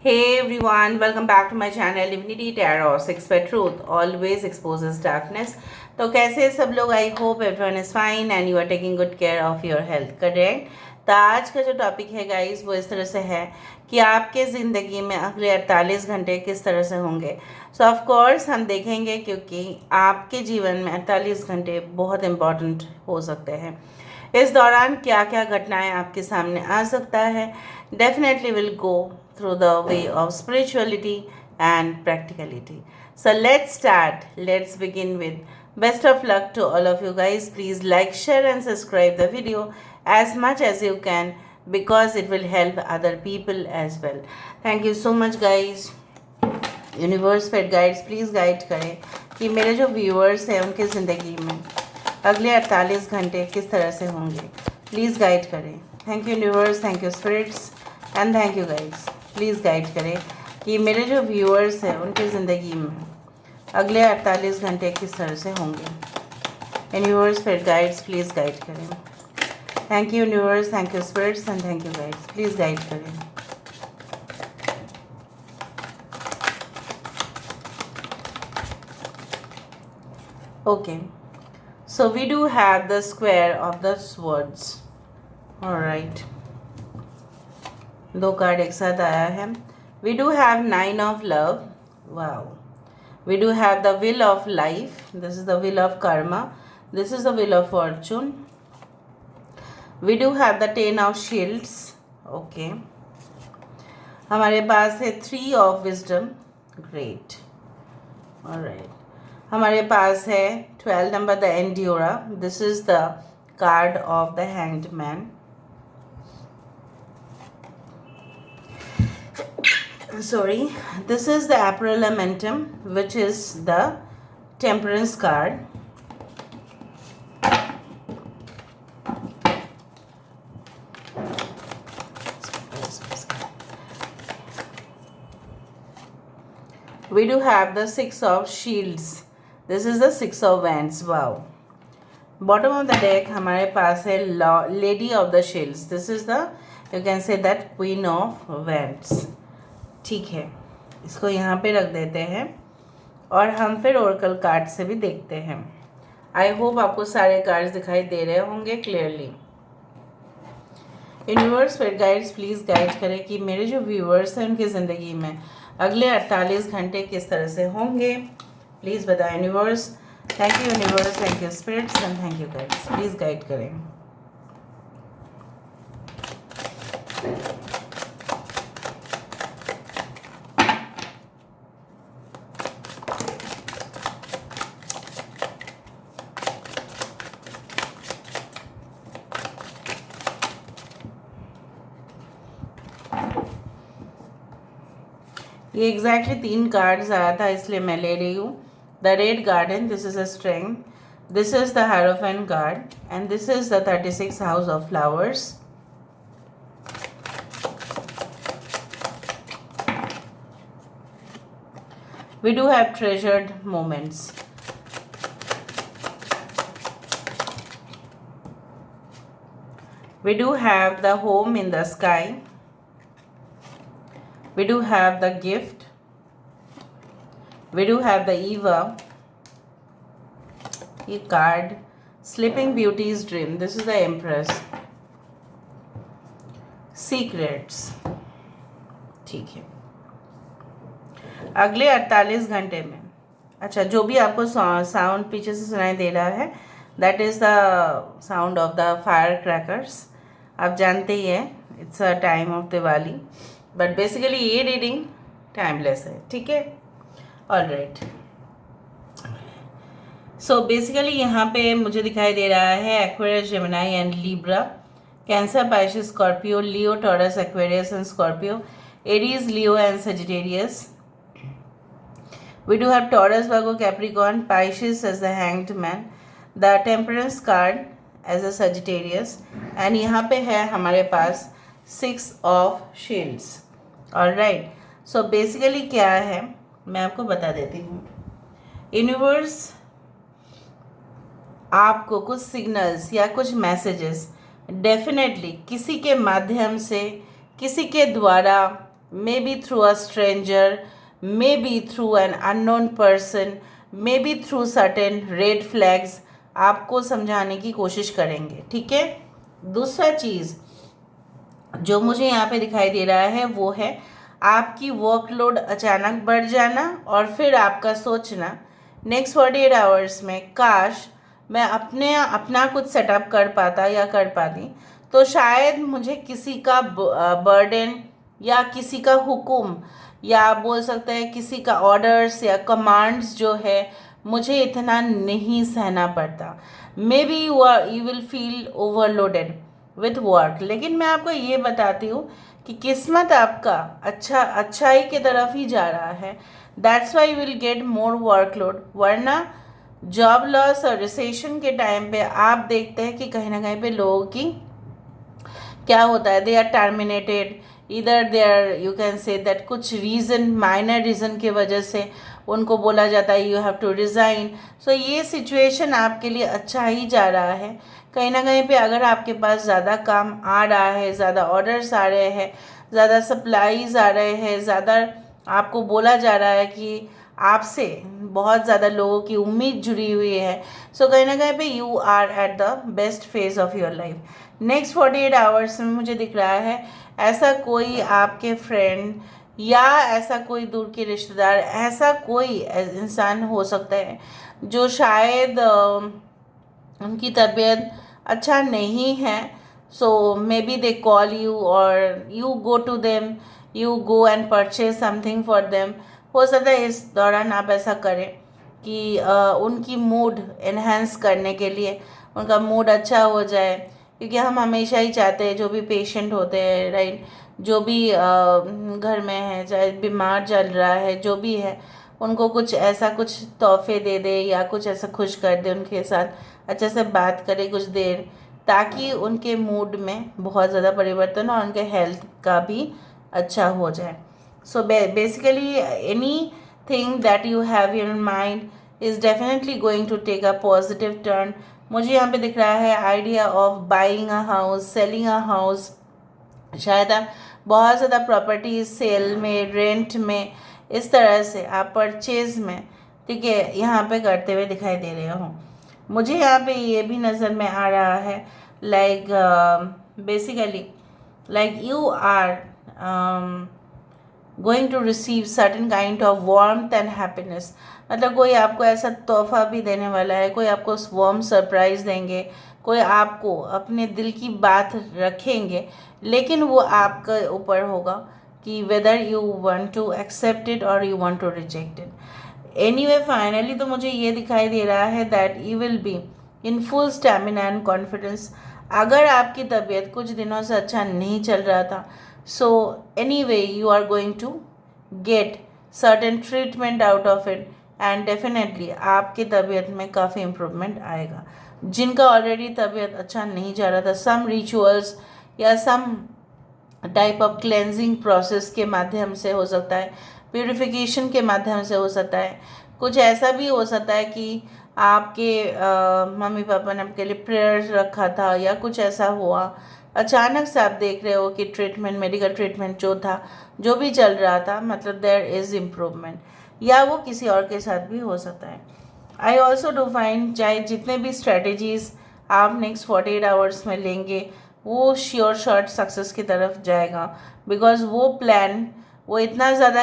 Hey everyone, welcome back to my channel Divinity Tarot 6 by Truth always exposes darkness. तो कैसे हैं सब लोग? I hope everyone is fine and you are taking good care of your health, correct? तो आज का जो topic है गाइस वो इस तरह से है कि आपके ज़िंदगी में अगले 48 घंटे किस तरह से होंगे. सो ऑफ कोर्स हम देखेंगे क्योंकि आपके जीवन में 48 घंटे बहुत इम्पॉर्टेंट हो सकते हैं. इस दौरान क्या क्या घटनाएं आपके सामने आ सकता है. Definitely will go through the way of spirituality and practicality. So let's start. Let's begin with best of luck to all of you guys. Please like, share and subscribe the video as much as you can because it will help other people as well. Thank you so much guys. Universe paid guides please guide करें कि मेरे जो viewers हैं उनकी ज़िंदगी में अगले 48 घंटे किस तरह से होंगे. प्लीज़ गाइड करें. Thank you universe, thank you spirits and thank you guides. Please guide करें कि मेरे जो व्यूअर्स हैं उनकी ज़िंदगी में अगले 48 घंटे किस तरह से होंगे. Universe paid guides please guide करें. Thank you universe, thank you spirits and thank you guides. Please guide करें. Okay, so we do have the square of the swords. All right. दो कार्ड एक साथ आया है. We do have 9 of love. Wow. We do have the wheel of life. This is the wheel of karma. This is the wheel of fortune. We do have the 10 of shields. Okay. हमारे पास है 3 of wisdom. Great. All right. हमारे पास है 12 number the एंड्योरा. This is the card of the hanged man. Sorry, this is the एप्रोलमेंटम which is the temperance card. We do have the 6 of shields. This is the 6 of wands. Wow. Bottom of the deck हमारे पास है lady of the shields. This is the, you can say that, queen of wands. ठीक है, इसको यहाँ पे रख देते हैं और हम फिर ओरेकल कार्ड से भी देखते हैं. आई होप आपको सारे कार्ड्स दिखाई दे रहे होंगे क्लियरली. यूनिवर्स फिर गाइड्स प्लीज़ गाइड करें कि मेरे जो व्यूअर्स हैं उनकी ज़िंदगी में अगले 48 घंटे किस तरह से होंगे. प्लीज़ बताएं universe. Thank you universe, thank you spirits and thank you guides. Please guide करें. ये एग्जैक्टली 3 कार्ड्स आया था इसलिए मैं ले रही हूँ. The red garden, this is a strength. This is the hierophant card and this is the 36 house of flowers. We do have treasured moments. We do have the home in the sky. We do have the gift. We do have the Eva. ये card Sleeping Beauty's Dream. This is the Empress. Secrets. ठीक है. अगले 48 घंटे में, अच्छा, जो भी आपको साउंड पीछे से सुनाई दे रहा है that is the sound of the fire crackers. आप जानते ही हैं it's a time of Diwali, but basically ये रीडिंग टाइमलेस है. ठीक है, ऑलराइट. सो बेसिकली यहाँ पे मुझे दिखाई दे रहा है Aquarius, Gemini and Libra, cancer, Pisces, Scorpio, Leo, taurus, Aquarius and Scorpio, Aries, Leo and Sagittarius. We do have Taurus, Virgo, Capricorn, Pisces as the Hanged Man, the Temperance card as a Sagittarius, and यहाँ पे है हमारे पास 6 of Shields. Alright, so basically क्या है मैं आपको बता देती हूँ. यूनिवर्स आपको कुछ सिग्नल्स या कुछ मैसेजेस डेफिनेटली किसी के माध्यम से, किसी के द्वारा may be through a stranger, may be through an unknown person, may be through certain red flags आपको समझाने की कोशिश करेंगे, ठीक है। दूसरा चीज़ जो मुझे यहाँ पे दिखाई दे रहा है वो है आपकी वर्कलोड अचानक बढ़ जाना और फिर आपका सोचना नेक्स्ट 48 आवर्स में काश मैं अपना कुछ सेटअप कर पाता या कर पाती तो शायद मुझे किसी का बर्डन या किसी का हुक्म या आप बोल सकते हैं किसी का ऑर्डर्स या कमांड्स जो है मुझे इतना नहीं सहना पड़ता। May be you will feel overloaded with work, लेकिन मैं आपको ये बताती हूँ कि किस्मत आपका अच्छाई की तरफ ही जा रहा है। That's why you will get more workload. वरना जॉब लॉस और रिसेशन के टाइम पे आप देखते हैं कि कहीं ना कहीं पे लोगों की क्या होता है, दे आर टर्मिनेटेड, इधर they are you can say that कुछ रीज़न माइनर रीज़न की वजह से उनको बोला जाता है you have to resign. So ये सिचुएशन आपके लिए अच्छा ही जा रहा है। कहीं ना कहीं पे अगर आपके पास ज़्यादा काम आ रहा है, ज़्यादा ऑर्डर्स आ रहे हैं, ज़्यादा सप्लाईज आ रहे हैं, ज़्यादा आपको बोला जा रहा है कि आपसे बहुत ज़्यादा लोगों की उम्मीद जुड़ी हुई है, सो कहीं ना कहीं पे you are at the best phase of your life. Next 48 hours में मुझे दिख रहा है ऐसा कोई आपके फ्रेंड या ऐसा कोई दूर के रिश्तेदार, ऐसा कोई इंसान हो सकता है जो शायद उनकी तबीयत अच्छा नहीं है। So maybe they call you और you go to them, you go and purchase something for them. हो सकता है इस दौरान आप ऐसा करें कि उनकी मूड एनहेंस करने के लिए उनका मूड अच्छा हो जाए, क्योंकि हम हमेशा ही चाहते हैं जो भी पेशेंट होते हैं, राइट, जो भी घर में है, चाहे बीमार चल रहा है, जो भी है, उनको कुछ ऐसा कुछ तोहफे दे दे या कुछ ऐसा खुश कर दे, उनके साथ अच्छे से बात करे कुछ देर, ताकि उनके मूड में बहुत ज़्यादा परिवर्तन हो और उनके हेल्थ का भी अच्छा हो जाए। So basically anything that you have in mind is definitely going to take a positive turn. मुझे यहाँ पे दिख रहा है idea of buying a house, selling a house. शायद आप बहुत ज़्यादा प्रॉपर्टी सेल में, रेंट में, इस तरह से आप परचेज में, ठीक है, यहाँ पे करते हुए दिखाई दे रहे हो। मुझे यहाँ पे ये भी नज़र में आ रहा है like basically like you are going to receive certain kind of warmth and happiness. मतलब कोई आपको ऐसा तोहफा भी देने वाला है, कोई आपको वार्म सरप्राइज़ देंगे, कोई आपको अपने दिल की बात रखेंगे, लेकिन वो आपके ऊपर होगा कि whether you want to accept it और you want to reject it. Anyway finally तो मुझे ये दिखाई दे रहा है that you will be in full stamina and confidence. अगर आपकी तबीयत कुछ दिनों से अच्छा नहीं चल रहा था, so anyway you are going to get certain treatment out of it and definitely आपकी तबीयत में काफ़ी इम्प्रूवमेंट आएगा। जिनका ऑलरेडी तबीयत अच्छा नहीं जा रहा था, सम रिचुअल्स या some type of cleansing process के माध्यम से हो सकता है, प्यूरिफिकेशन के माध्यम से हो सकता है, कुछ ऐसा भी हो सकता है कि आपके मम्मी पापा ने आपके लिए प्रेयर रखा था या कुछ ऐसा हुआ, अचानक से आप देख रहे हो कि ट्रीटमेंट, मेडिकल ट्रीटमेंट जो था, जो भी चल रहा था, मतलब देयर इज़ इम्प्रूवमेंट, या वो किसी और के साथ भी हो सकता है। आई ऑल्सो डू फाइंड चाहे जितने भी स्ट्रेटजीज़ आप नेक्स्ट 48 आवर्स में लेंगे वो श्योर शॉर्ट सक्सेस की तरफ जाएगा, बिकॉज वो प्लान वो इतना ज़्यादा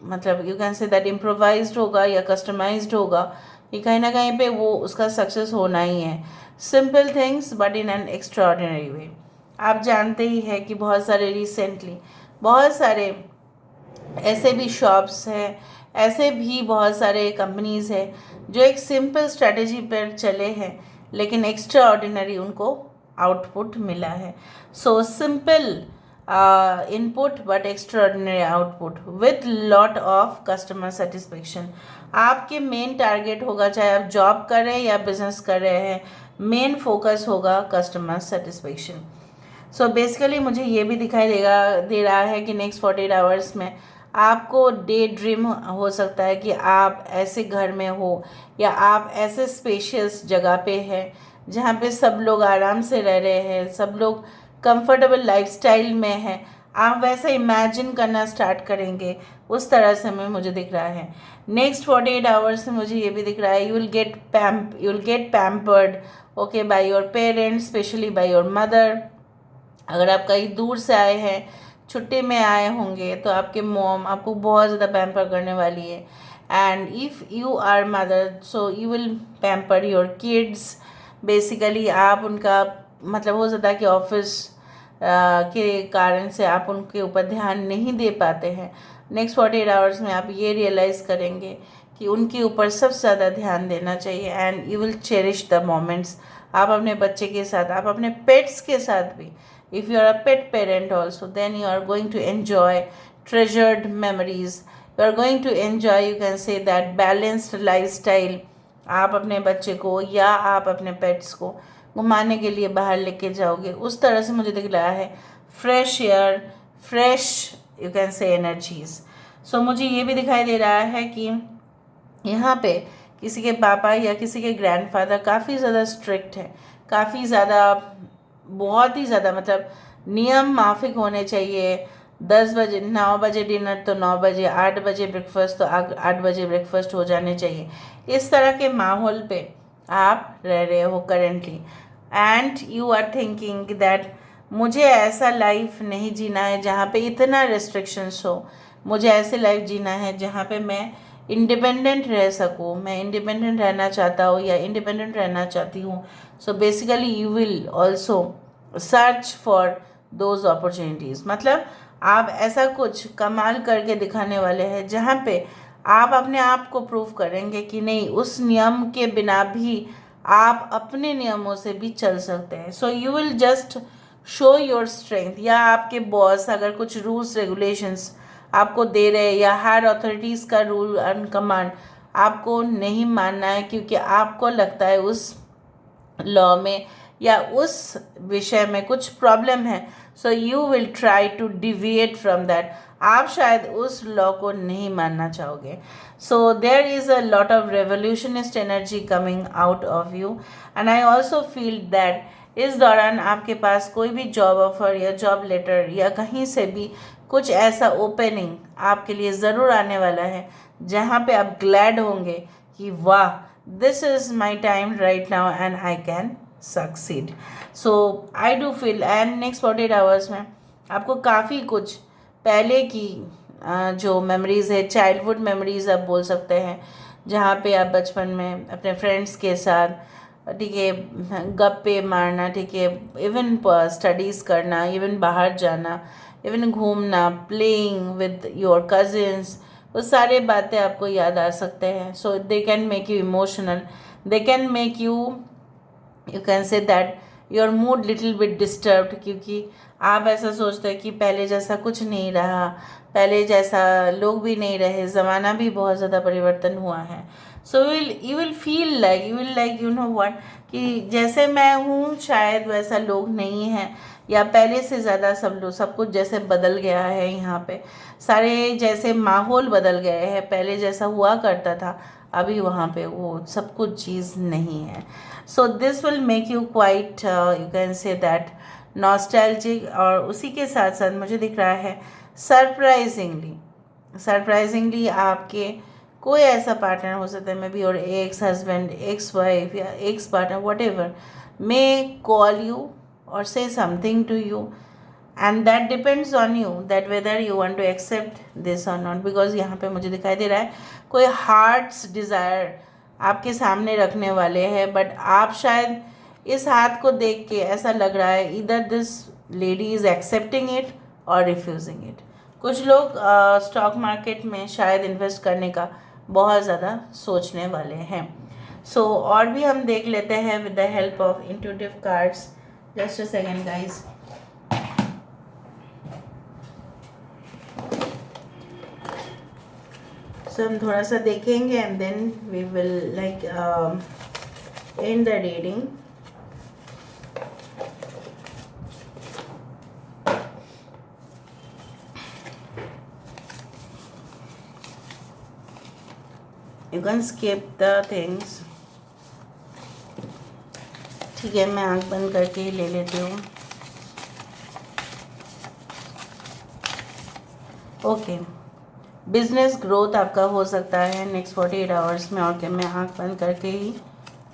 मतलब you can say that improvised होगा या कस्टमाइज्ड होगा कि कहीं ना कहीं पे वो उसका सक्सेस होना ही है। Simple things but in an extraordinary way. आप जानते ही हैं कि बहुत सारे रिसेंटली बहुत सारे ऐसे भी शॉप्स हैं, ऐसे भी बहुत सारे कंपनीज़ हैं जो एक सिंपल स्ट्रेटजी पर चले हैं लेकिन एक्स्ट्रा ऑर्डिनरी उनको आउटपुट मिला है। So simple input but extra ordinary output with lot of customer satisfaction. आपके मेन टारगेट होगा, चाहे आप जॉब कर रहे हैं या बिजनेस कर रहे हैं, मेन फोकस होगा कस्टमर सेटिस्फेक्शन। सो बेसिकली मुझे ये भी दिखाई दे रहा है कि नेक्स्ट 48 आवर्स में आपको डे ड्रीम हो सकता है कि आप ऐसे घर में हो या आप ऐसे स्पेशियस जगह पे हैं जहाँ पे सब लोग आराम से रह रहे हैं, सब लोग कंफर्टेबल लाइफस्टाइल में हैं। आप वैसा इमेजिन करना स्टार्ट करेंगे, उस तरह से मुझे दिख रहा है। नेक्स्ट 48 आवर्स में मुझे ये भी दिख रहा है, you will gate pampered okay by your parents, specially by your mother. अगर आप कहीं दूर से आए हैं, छुट्टी में आए होंगे, तो आपके मॉम आपको बहुत ज़्यादा पैम्पर करने वाली है। And if you are mother, so you will pamper your kids. Basically आप उनका मतलब हो सकता है कि ऑफिस के कारण से आप उनके ऊपर ध्यान नहीं दे पाते हैं। नेक्स्ट 48 आवर्स में आप ये रियलाइज़ करेंगे कि उनके ऊपर सबसे ज़्यादा ध्यान देना चाहिए। And you will cherish the moments. आप अपने बच्चे के साथ, आप अपने पेट्स के साथ भी, if you are a pet parent also, then you are going to enjoy treasured memories. You are going to enjoy, you can say that, balanced lifestyle. आप अपने बच्चे को या आप अपने पेट्स को घुमाने के लिए बाहर लेके जाओगे, उस तरह से मुझे दिख रहा है। Fresh air, fresh you can say energies. So मुझे ये भी दिखाई दे रहा है कि यहाँ पे किसी के पापा या किसी के ग्रैंडफादर काफ़ी ज़्यादा स्ट्रिक्ट है, काफ़ी ज़्यादा, बहुत ही ज़्यादा, मतलब नियम माफिक होने चाहिए। 10 बजे 9 बजे डिनर तो 9 बजे, 8 बजे ब्रेकफास्ट तो 8 बजे ब्रेकफास्ट हो जाने चाहिए। इस तरह के माहौल पे आप रह रहे हो currently, and you are thinking that मुझे ऐसा लाइफ नहीं जीना है जहाँ पे इतना रिस्ट्रिक्शंस हो। मुझे ऐसे लाइफ जीना है जहाँ पे मैं इंडिपेंडेंट रह सकूँ, मैं इंडिपेंडेंट रहना चाहता हूँ या इंडिपेंडेंट रहना चाहती हूँ। So basically you will also search for those opportunities. मतलब आप ऐसा कुछ कमाल करके दिखाने वाले हैं जहाँ पे आप अपने आप को प्रूव करेंगे कि नहीं, उस नियम के बिना भी आप अपने नियमों से भी चल सकते हैं। सो you will just show your strength. या आपके बॉस अगर कुछ रूल्स रेगुलेशंस आपको दे रहे हैं, या हायर अथॉरिटीज़ का रूल एंड कमांड आपको नहीं मानना है क्योंकि आपको लगता है उस लॉ में या उस विषय में कुछ प्रॉब्लम है, so you will try to deviate from that. आप शायद उस लॉ को नहीं मानना चाहोगे। So there is a lot of revolutionist energy coming out of you, and I also feel that इस दौरान आपके पास कोई भी जॉब ऑफर या जॉब लेटर या कहीं से भी कुछ ऐसा ओपनिंग आपके लिए ज़रूर आने वाला है जहाँ पे आप ग्लैड होंगे कि वाह, this is my time right now and I can succeed. So I do feel, and next 48 hours में आपको काफ़ी कुछ पहले की जो मेमोरीज़ है, चाइल्डहुड मेमोरीज़ आप बोल सकते हैं, जहाँ पे आप बचपन में अपने फ्रेंड्स के साथ, ठीक है, गप्पे मारना, ठीक है, इवन स्टडीज़ करना, इवन बाहर जाना, इवन घूमना, प्लेइंग विद योर कजिन्स, वो सारे बातें आपको याद आ सकते हैं। So they can make you emotional, they can make you can say that your mood little bit disturbed, क्योंकि आप ऐसा सोचते हैं कि पहले जैसा कुछ नहीं रहा, पहले जैसा लोग भी नहीं रहे, ज़माना भी बहुत ज़्यादा परिवर्तन हुआ है। So you will feel like you know what, कि जैसे मैं हूँ शायद वैसा लोग नहीं हैं, या पहले से ज़्यादा सब कुछ जैसे बदल गया है। यहाँ पे सारे जैसे माहौल बदल गए हैं, पहले जैसा हुआ करता था अभी वहाँ पे वो सब कुछ चीज़ नहीं है। So this will make you quite you can say that nostalgic, और उसी के साथ साथ मुझे दिख रहा है सरप्राइजिंगली आपके कोई ऐसा पार्टनर हो सकता है, maybe your ex husband, ex wife या ex partner, whatever, may call you or say something to you, and that depends on you that whether you want to accept this or not, because यहाँ पे मुझे दिखाई दे रहा है कोई hearts desire आपके सामने रखने वाले हैं, बट आप शायद इस हाथ को देख के ऐसा लग रहा है इधर this lady is accepting it और रिफ्यूजिंग इट। कुछ लोग स्टॉक मार्केट में शायद इन्वेस्ट करने का बहुत ज़्यादा सोचने वाले हैं। सो और भी हम देख लेते हैं with the help of intuitive cards. Just a second, guys. So हम थोड़ा सा देखेंगे and then we will like end the reading. You can skip the things. ठीक है, मैं आँख बंद करके ही ले लेती हूँ। ओके, बिजनेस ग्रोथ आपका हो सकता है नेक्स्ट 48 आवर्स में। और क्या मैं आँख बंद करके ही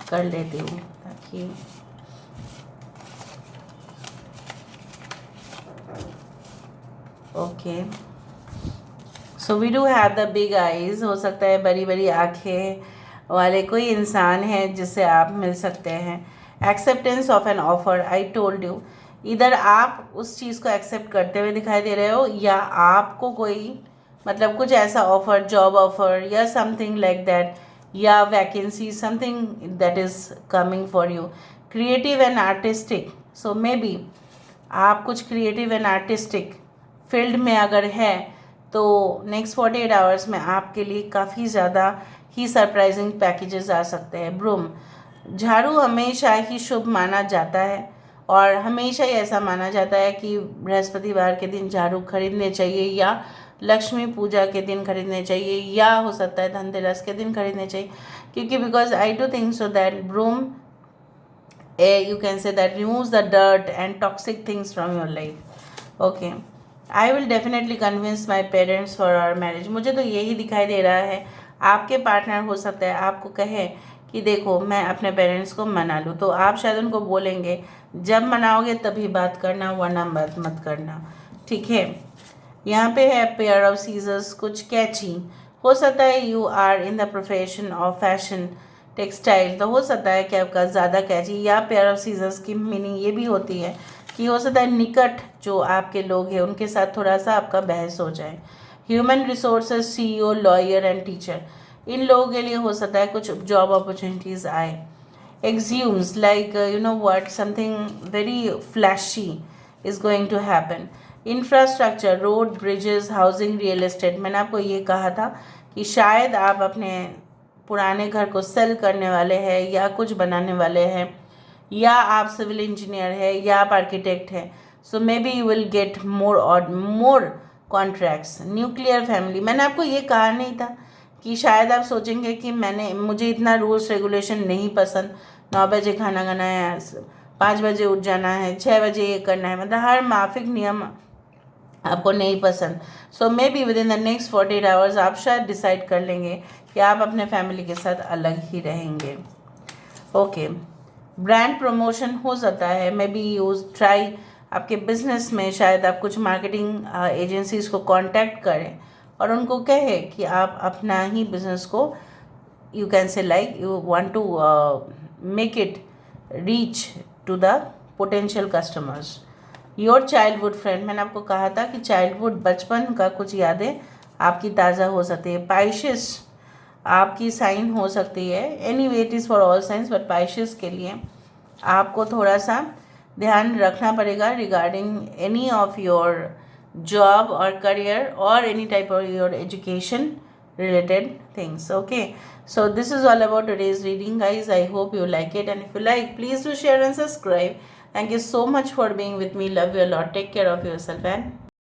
कर लेती हूँ ताकि okay, so we do have the big eyes. हो सकता है बड़ी बड़ी आँखें वाले कोई इंसान है जिससे आप मिल सकते हैं। Acceptance of an offer, I told you, इधर आप उस चीज़ को एक्सेप्ट करते हुए दिखाई दे रहे हो या आपको कोई मतलब कुछ ऐसा ऑफर, जॉब ऑफर या समथिंग लाइक दैट, या vacancy, something that is coming for you. Creative and artistic, so may be आप कुछ क्रिएटिव एंड आर्टिस्टिक फील्ड में अगर है तो नेक्स्ट 48 आवर्स में आपके लिए काफ़ी ज़्यादा ही सरप्राइजिंग पैकेजेस आ सकते हैं। ब्रूम, झाड़ू हमेशा ही शुभ माना जाता है और हमेशा ही ऐसा माना जाता है कि बृहस्पतिवार के दिन झाड़ू खरीदने चाहिए या लक्ष्मी पूजा के दिन खरीदने चाहिए या हो सकता है धनतेरस के दिन खरीदने चाहिए, क्योंकि because I do think so that broom you can say that removes the dirt and toxic things from your life. Okay, I will definitely convince my parents for our marriage. मुझे तो यही दिखाई दे रहा है। आपके पार्टनर हो सकता है आपको कहे कि देखो मैं अपने पेरेंट्स को मना लूँ, तो आप शायद उनको बोलेंगे जब मनाओगे तभी बात करना, वरना बात मत करना, ठीक है। यहाँ पे है पेयर ऑफ सीजर्स, कुछ कैची। हो सकता है you are in the profession of fashion textile, तो हो सकता है कि आपका ज़्यादा कैची, या पेयर ऑफ सीजर्स की मीनिंग ये भी होती है कि हो सकता है निकट जो आपके लोग हैं उनके साथ थोड़ा सा आपका बहस हो जाए। Human resources, CEO, lawyer and teacher, इन लोगों के लिए हो सकता है कुछ जॉब अपॉर्चुनिटीज़ आए। एक्ज्यूम्स like you know what, something very flashy is going to happen. Infrastructure, road, bridges, housing, real estate, मैंने आपको ये कहा था कि शायद आप अपने पुराने घर को सेल करने वाले हैं या कुछ बनाने वाले हैं, या आप सिविल इंजीनियर है या आप आर्किटेक्ट हैं, so maybe you will get more और मोर कॉन्ट्रैक्ट्स। न्यूक्लियर फैमिली, मैंने आपको ये कहा नहीं था कि शायद आप सोचेंगे कि मुझे इतना रूल्स रेगुलेशन नहीं पसंद, 9 बजे खाना खाना है, 5 बजे उठ जाना है, 6 बजे ये करना है, मतलब हर माफिक नियम आपको नहीं पसंद। So maybe within the next 48 hours आप शायद डिसाइड कर लेंगे कि आप अपने फैमिली के साथ अलग ही रहेंगे। ओके, ब्रांड प्रमोशन हो सकता है, मे बी यूज ट्राई आपके बिजनेस में, शायद आप कुछ मार्केटिंग एजेंसीज को कांटेक्ट करें और उनको कहे कि आप अपना ही बिजनेस को, you can say like you want to make it reach to the potential customers. Your childhood friend, मैंने आपको कहा था कि चाइल्डहुड बचपन का कुछ यादें आपकी ताज़ा हो सकती है। पाइशिस आपकी साइन हो सकती है, anyway it is for all signs, but Pisces के लिए आपको थोड़ा सा ध्यान रखना पड़ेगा regarding any of your job और करियर और any type of your education related things. Okay, so this is all about today's reading, guys. I hope you like it, and if you like, please do share and subscribe. Thank you so much for being with me. Love you a lot. Take care of yourself and